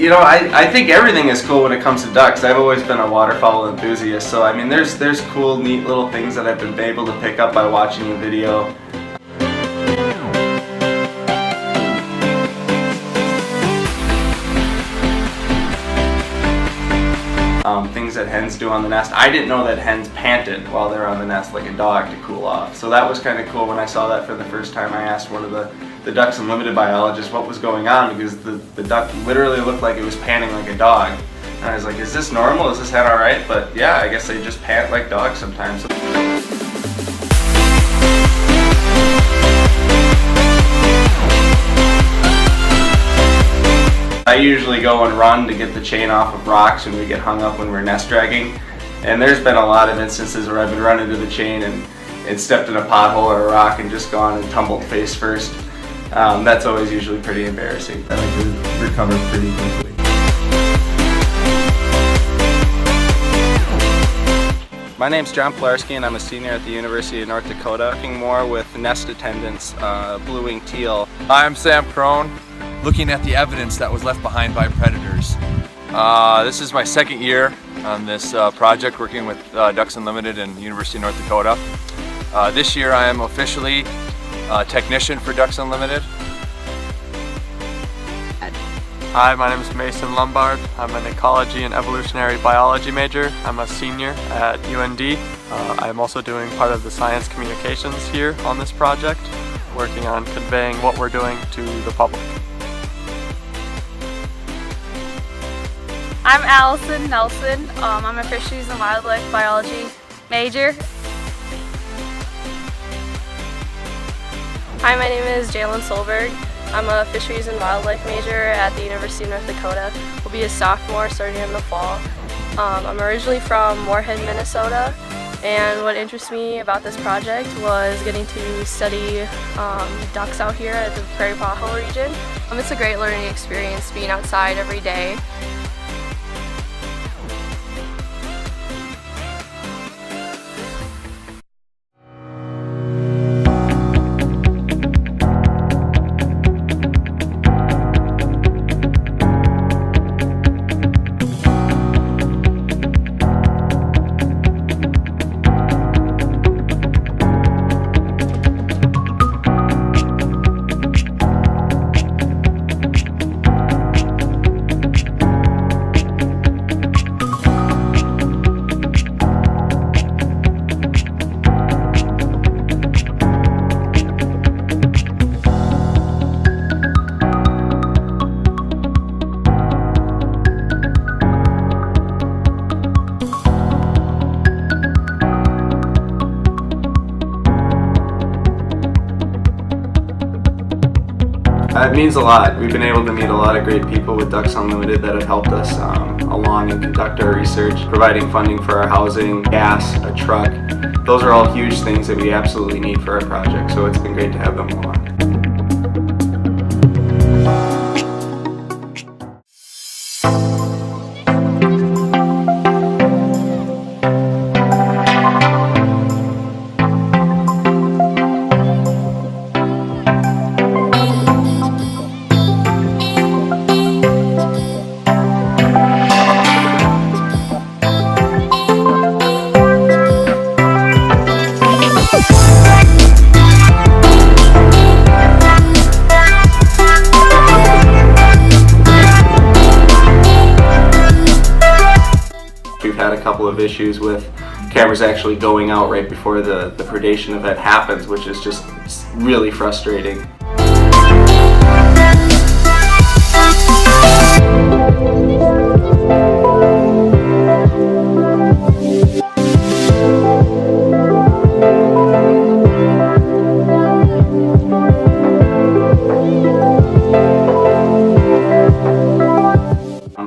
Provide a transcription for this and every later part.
You know, I think everything is cool when it comes to ducks. I've always been a waterfowl enthusiast, so I mean there's cool, neat little things that I've been able to pick up by watching a video. Things that hens do on the nest. I didn't know that hens panted while they're on the nest like a dog to cool off. So that was kind of cool. When I saw that for the first time, I asked one of the Ducks Unlimited biologists what was going on, because the duck literally looked like it was panting like a dog. And I was like, is this normal? Is this hen alright? But yeah, I guess they just pant like dogs sometimes. I usually go and run to get the chain off of rocks when we get hung up when we're nest dragging. And there's been a lot of instances where I've been running to the chain and stepped in a pothole or a rock and just gone and tumbled face first. That's always usually pretty embarrassing. I like to recover pretty quickly. My name's John Plarski and I'm a senior at the University of North Dakota, working more with nest attendants, blue-winged teal. I'm Sam Crone, looking at the evidence that was left behind by predators. This is my second year on this project, working with Ducks Unlimited and University of North Dakota. This year I am officially a technician for Ducks Unlimited. Hi, my name is Mason Lombard. I'm an ecology and evolutionary biology major. I'm a senior at UND. I'm also doing part of the science communications here on this project, working on conveying what we're doing to the public. I'm Allison Nelson. I'm a fisheries and wildlife biology major. Hi, my name is Jalen Solberg. I'm a fisheries and wildlife major at the University of North Dakota. Will be a sophomore starting in the fall. I'm originally from Moorhead, Minnesota, and what interests me about this project was getting to study ducks out here at the Prairie Pothole region. It's a great learning experience being outside every day. It means a lot. We've been able to meet a lot of great people with Ducks Unlimited that have helped us along and conduct our research, providing funding for our housing, gas, a truck. Those are all huge things that we absolutely need for our project, so it's been great to have them along. We've had a couple of issues with cameras actually going out right before the predation event happens, which is just really frustrating.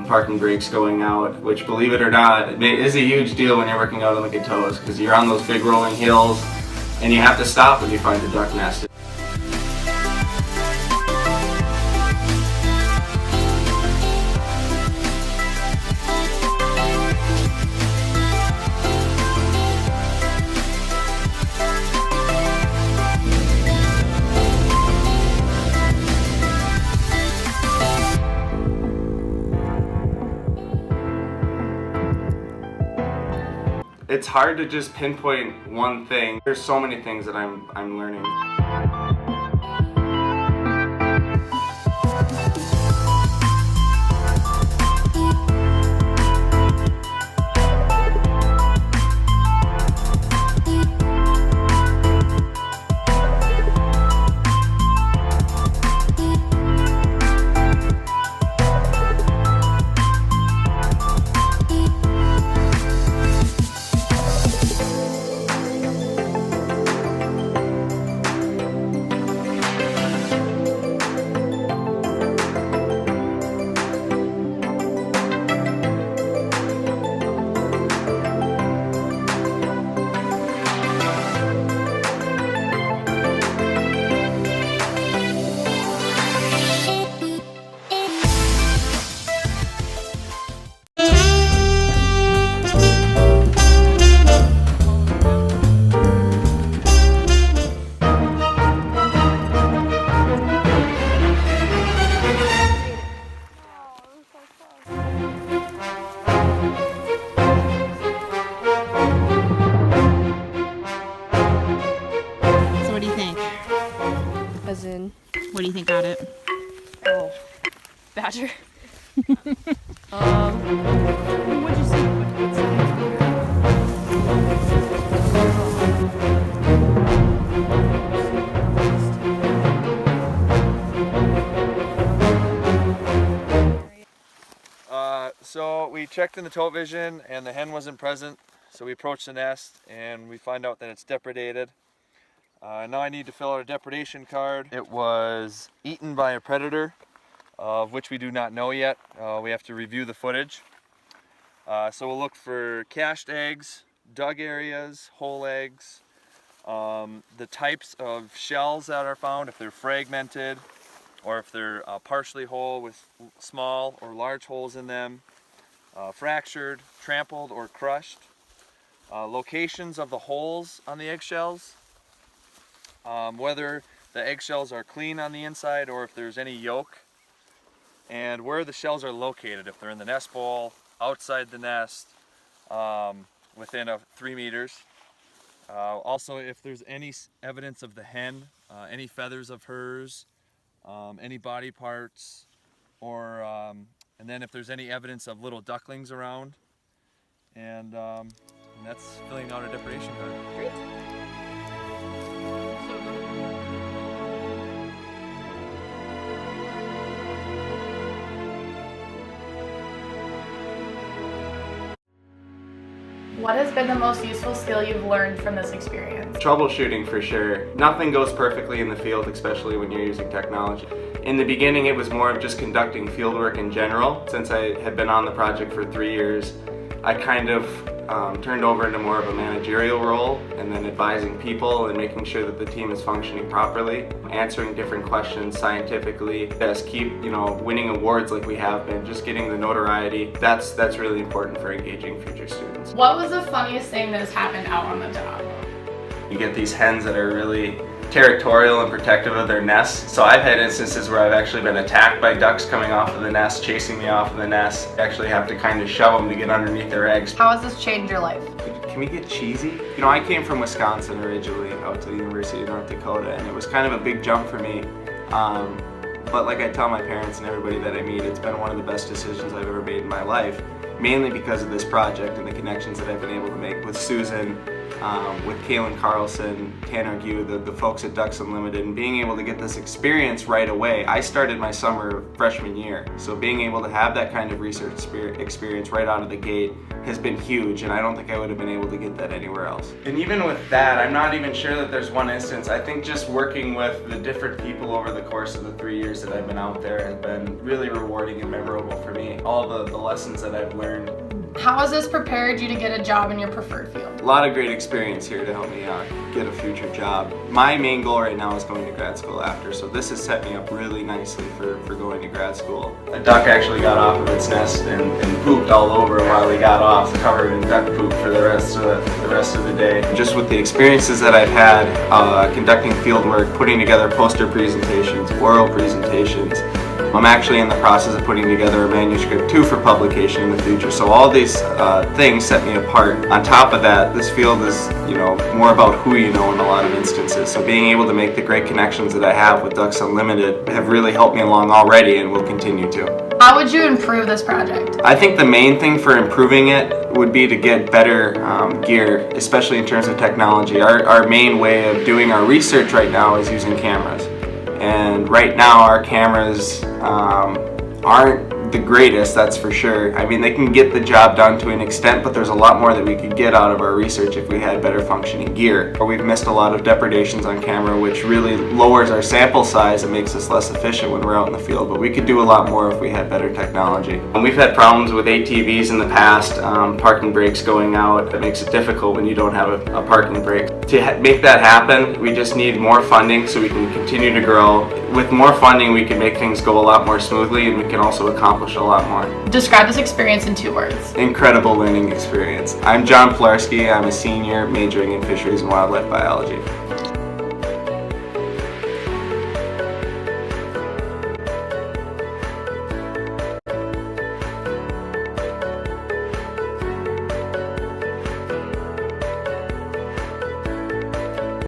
Parking brakes going out, which, believe it or not, is a huge deal when you're working out on the Coteaus, because you're on those big rolling hills and you have to stop when you find a duck nest. It's hard to just pinpoint one thing. There's so many things that I'm learning. As in, What do you think got it? oh, badger. What'd you see? So we checked in the tote vision and the hen wasn't present. So we approached the nest and we find out that it's depredated. Now I need to fill out a depredation card. It was eaten by a predator, of which we do not know yet. We have to review the footage. So we'll look for cached eggs, dug areas, whole eggs, the types of shells that are found, if they're fragmented or if they're partially whole with small or large holes in them, fractured, trampled, or crushed, locations of the holes on the eggshells, whether the eggshells are clean on the inside or if there's any yolk, and where the shells are located, if they're in the nest bowl, outside the nest, within 3 meters. Also, if there's any evidence of the hen, any feathers of hers, any body parts, or and then if there's any evidence of little ducklings around, and that's filling out a depredation card. Great. What has been the most useful skill you've learned from this experience? Troubleshooting for sure. Nothing goes perfectly in the field, especially when you're using technology. In the beginning, it was more of just conducting field work in general. Since I had been on the project for 3 years, I kind of turned over into more of a managerial role, and then advising people and making sure that the team is functioning properly, answering different questions scientifically, just keep, winning awards like we have been, just getting the notoriety. That's really important for engaging future students. What was the funniest thing that has happened out on the job? You get these hens that are really territorial and protective of their nests. So I've had instances where I've actually been attacked by ducks coming off of the nest, chasing me off of the nest. I actually have to kind of shove them to get underneath their eggs. How has this changed your life? Can we get cheesy? I came from Wisconsin originally, out to the University of North Dakota, and it was kind of a big jump for me. But like I tell my parents and everybody that I meet, it's been one of the best decisions I've ever made in my life, mainly because of this project and the connections that I've been able to make with Susan, with Kaylin Carlson, Tanner Gue, the folks at Ducks Unlimited, and being able to get this experience right away. I started my summer freshman year, so being able to have that kind of research experience right out of the gate has been huge, and I don't think I would have been able to get that anywhere else. And even with that, I'm not even sure that there's one instance. I think just working with the different people over the course of the 3 years that I've been out there has been really rewarding and memorable for me. All the lessons that I've learned. How has this prepared you to get a job in your preferred field? A lot of great experience here to help me get a future job. My main goal right now is going to grad school after, so this has set me up really nicely for going to grad school. A duck actually got off of its nest and pooped all over while he got off, covered in duck poop for the rest of the day. Just with the experiences that I've had conducting field work, putting together poster presentations, oral presentations, I'm actually in the process of putting together a manuscript too for publication in the future. So all these things set me apart. On top of that, this field is, more about who you know in a lot of instances. So being able to make the great connections that I have with Ducks Unlimited have really helped me along already and will continue to. How would you improve this project? I think the main thing for improving it would be to get better gear, especially in terms of technology. Our main way of doing our research right now is using cameras. And right now our cameras aren't the greatest, that's for sure. I mean, they can get the job done to an extent, but there's a lot more that we could get out of our research if we had better functioning gear. We've missed a lot of depredations on camera, which really lowers our sample size and makes us less efficient when we're out in the field, but we could do a lot more if we had better technology. And we've had problems with ATVs in the past, parking brakes going out. It makes it difficult when you don't have a parking brake. To make that happen, we just need more funding so we can continue to grow. With more funding, we can make things go a lot more smoothly, and we can also accomplish a lot more. Describe this experience in 2 words. Incredible learning experience. I'm John Pilarski. I'm a senior majoring in fisheries and wildlife biology.